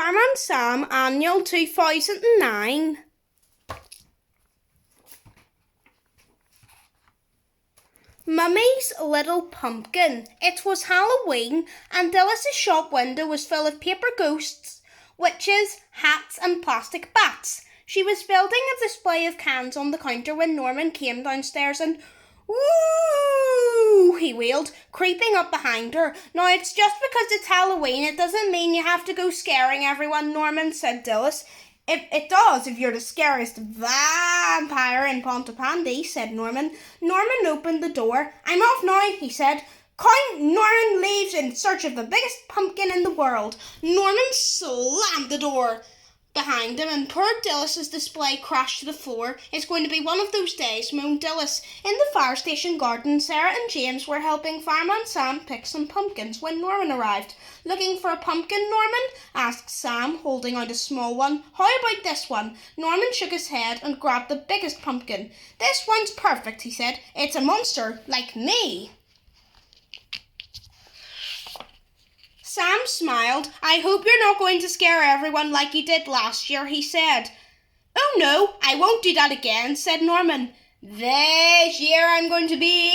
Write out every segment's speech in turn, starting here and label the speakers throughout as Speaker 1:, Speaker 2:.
Speaker 1: Fireman Sam Annual 2009. Mummy's Little Pumpkin. It was Halloween, and Dillis's shop window was full of paper ghosts, witches, hats, and plastic bats. She was building a display of cans on the counter when Norman came downstairs and "Woo!" he wailed, creeping up behind her. "Now, it's just because it's Halloween, it doesn't mean you have to go scaring everyone, Norman," said Dillis. It does if you're the scariest vampire in Pontypandy," said Norman. Norman opened the door. "I'm off now," he said. Count Norman leaves in search of the biggest pumpkin in the world. Norman slammed the door behind him, and poor Dillis's display crashed to the floor. "It's going to be one of those days," moaned Dillis. In the fire station garden, Sarah and James were helping Fireman Sam pick some pumpkins when Norman arrived. "Looking for a pumpkin, Norman?" asked Sam, holding out a small one. "How about this one?" Norman shook his head and grabbed the biggest pumpkin. "This one's perfect," he said. "It's a monster, like me." Sam smiled. "I hope you're not going to scare everyone like you did last year," he said. "Oh no, I won't do that again," said Norman. "This year I'm going to be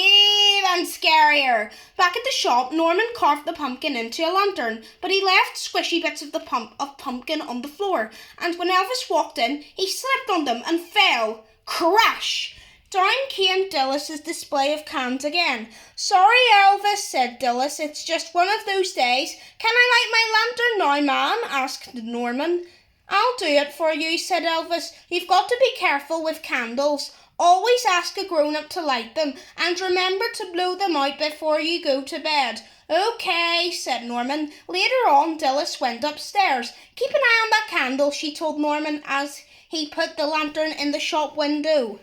Speaker 1: even scarier." Back at the shop, Norman carved the pumpkin into a lantern, but he left squishy bits of pumpkin on the floor, and when Elvis walked in, he slipped on them and fell. Crash! Down came Dillis's display of cans again. "Sorry, Elvis," said Dillis. "It's just one of those days." "Can I light my lantern now, ma'am?" asked Norman. "I'll do it for you," said Elvis. "You've got to be careful with candles. Always ask a grown-up to light them, and remember to blow them out before you go to bed." "Okay," said Norman. Later on, Dillis went upstairs. "Keep an eye on that candle," she told Norman as he put the lantern in the shop window.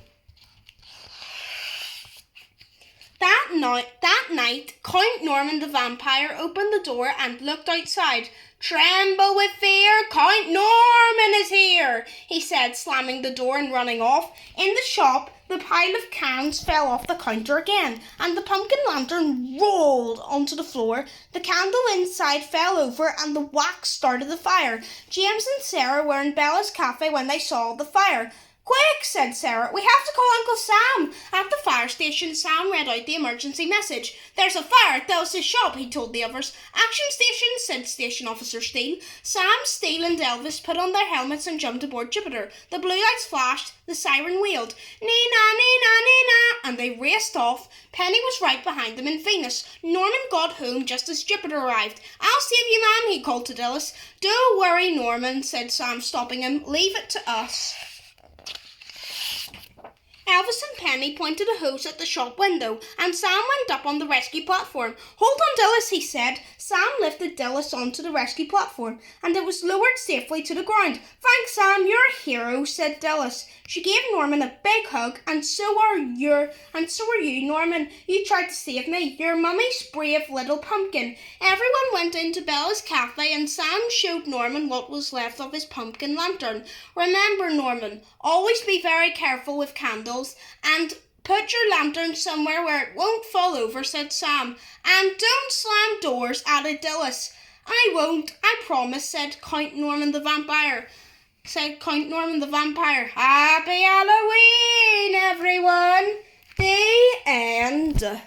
Speaker 1: That night, Count Norman the vampire opened the door and looked outside. "Tremble with fear, Count Norman is here," he said, slamming the door and running off. In the shop, the pile of cans fell off the counter again, and the pumpkin lantern rolled onto the floor. The candle inside fell over, and the wax started the fire. James and Sarah were in Bella's cafe when they saw the fire. "Quick," said Sarah, "we have to call Uncle Sam." At the fire station, Sam read out the emergency message. "There's a fire at Elvis's shop," he told the others. "Action station," said Station Officer Steele. Sam, Steele and Elvis put on their helmets and jumped aboard Jupiter. The blue lights flashed, the siren wailed, "Nina, Nina, Nina," and they raced off. Penny was right behind them in Venus. Norman got home just as Jupiter arrived. "I'll save you, ma'am," he called to Dillis. "Don't worry, Norman," said Sam, stopping him. "Leave it to us." Elvis and Penny pointed a hose at the shop window, and Sam went up on the rescue platform. "Hold on, Dillis," he said. Sam lifted Dillis onto the rescue platform, and it was lowered safely to the ground. "Thanks, Sam, you're a hero," said Dillis. She gave Norman a big hug. And so are you, Norman. You tried to save me. You're Mummy's brave little pumpkin." Everyone went into Bella's cafe, and Sam showed Norman what was left of his pumpkin lantern. "Remember, Norman, always be very careful with candles, and put your lantern somewhere where it won't fall over," said Sam. "And don't slam doors," added Dillis. "I won't, I promise," said Count Norman the vampire. "Happy Halloween, everyone!" The end.